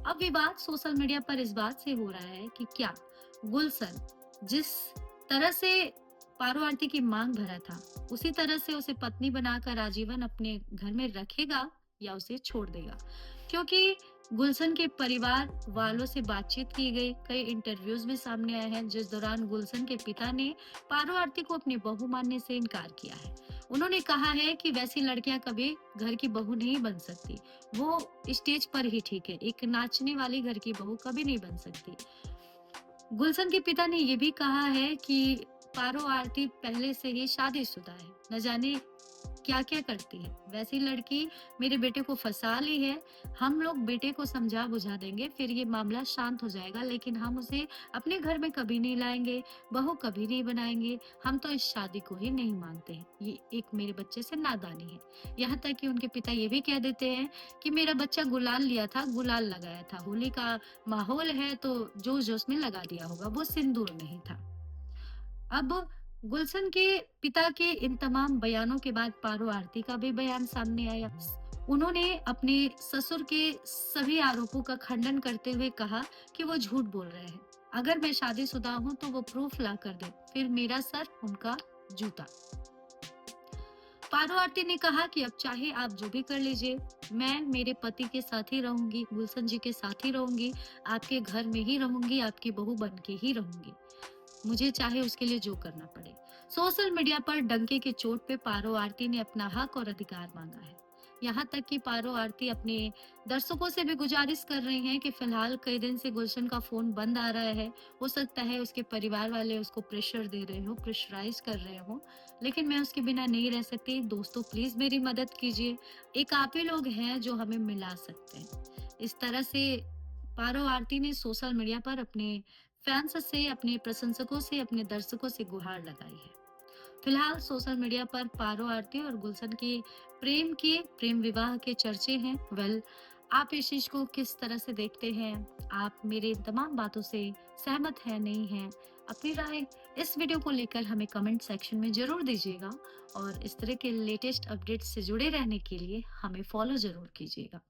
अब विवाद social media पर इस बात से हो रहा है कि क्या गुलशन जिस तरह से पारो आरती की मांग भरा था, उसी तरह से उसे पत्नी बनाकर आजीवन अपने घर में रखेगा या उसे छोड़ देगा। क्योंकि गुलशन के परिवार वालों से बातचीत की गई, कई इंटरव्यूज में सामने आए हैं जिस दौरान गुलशन के पिता ने पारो आरती को अपनी बहू मानने से इनकार किया है। उन्होंने कहा है कि वैसी लड़कियां कभी घर की बहू नहीं बन सकती, वो स्टेज पर ही ठीक है, एक नाचने वाली घर की बहू कभी नहीं बन सकती। गुलशन के पिता ने ये भी कहा है कि पारो आरती पहले से ही शादीशुदा है, न जाने क्या-क्या करती है। वैसी लड़की मेरे बेटे को फँसा ली है, हम लोग बेटे को समझा-बुझा देंगे, फिर ये मामला शांत हो जाएगा, लेकिन हम उसे अपने घर में कभी नहीं लाएँगे, बहू कभी नहीं बनाएँगे, हम तो इस शादी को ही नहीं मानते हैं। ये एक मेरे बच्चे से नादानी है। यहाँ तक कि उनके पिता ये भी कह देते हैं कि मेरा बच्चा गुलाल लिया था, गुलाल लगाया था, होली का माहौल है तो जोश-जोश में लगा दिया होगा, वो सिंदूर नहीं था। अब गुलशन के पिता के इन तमाम बयानों के बाद पारो आरती का भी बयान सामने आया। उन्होंने अपने ससुर के सभी आरोपों का खंडन करते हुए कहा कि वो झूठ बोल रहे हैं। अगर मैं शादीशुदा हूं तो वो प्रूफ ला कर दे, फिर मेरा सर उनका जूता। पारो आरती ने कहा कि अब चाहे आप जो भी कर लीजिए, मैं मेरे पति के साथ ही रहूंगी, गुलशन जी के साथ ही रहूंगी, आपके घर में ही रहूंगी, आपकी बहू बन के ही रहूंगी। मुझे चाहे उसके लिए जो करना पड़े। सोशल मीडिया पर डंके की चोट पे पारो आरती ने अपना हक और अधिकार मांगा है। यहाँ तक कि पारो आरती अपने दर्शकों से भी गुजारिश कर रही हैं कि फिलहाल कई दिन से गुलशन का फोन बंद आ रहा है। हो सकता है उसके परिवार वाले उसको प्रेशर दे रहे हो, प्रेशराइज कर रहे हो, लेकिन मैं उसके बिना नहीं रह सकती। दोस्तों प्लीज मेरी मदद कीजिए। एक आप ही लोग हैं जो हमें मिला सकते हैं। इस तरह से पारो आरती ने सोशल मीडिया पर अपने फैंस से, अपने प्रशंसकों से, अपने दर्शकों से गुहार लगाई है। फिलहाल सोशल मीडिया पर पारो आरती और गुलशन के प्रेम विवाह के चर्चे हैं। आप इस चीज को किस तरह से देखते हैं? आप मेरे इन तमाम बातों से सहमत हैं, नहीं हैं? अपनी राय इस वीडियो को लेकर हमें कमेंट सेक्शन में जरूर दीजिएगा और इस तरह के लेटेस्ट अपडेट्स से जुड़े रहने के लिए हमें फॉलो जरूर कीजिएगा।